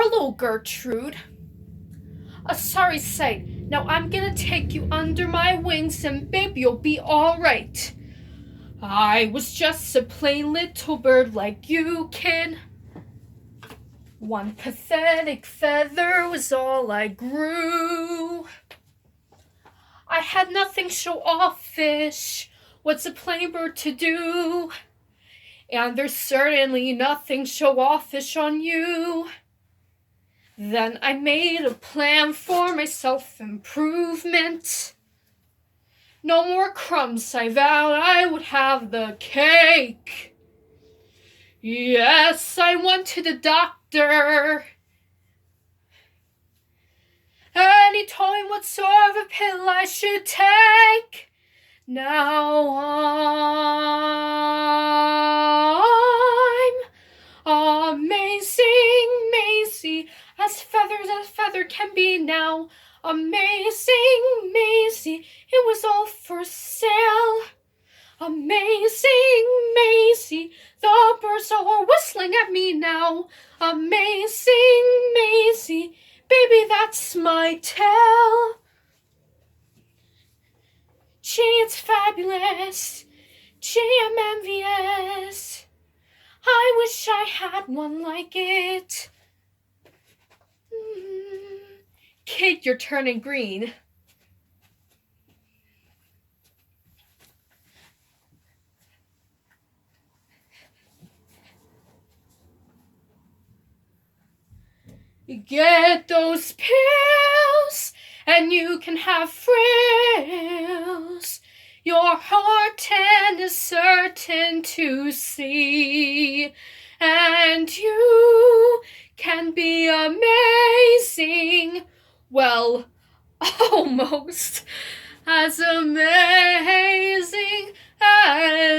Hello, Gertrude. A sorry sight. Now I'm gonna take you under my wings and babe, you'll be alright. I was just a plain little bird like you, kid. One pathetic feather was all I grew. I had nothing show offish. What's a plain bird to do? And there's certainly nothing show offish on you. Then I made a plan for my self-improvement. No more crumbs, I vowed I would have the cake. Yes, I went to the doctor. And he told me what sort of a pill I should take. Now I'm amazing, Mayzie, as feather can be now. Amazing, Mayzie, it was all for sale. Amazing, Mayzie, the birds are whistling at me now. Amazing, Mayzie, baby, that's my tale. Gee, it's fabulous. Gee, I'm envious. I wish I had one like it. Kid, you're turning green. You get those pills and you can have frills. Your heart is certain to see, and you can be amazing. Well, almost as amazing as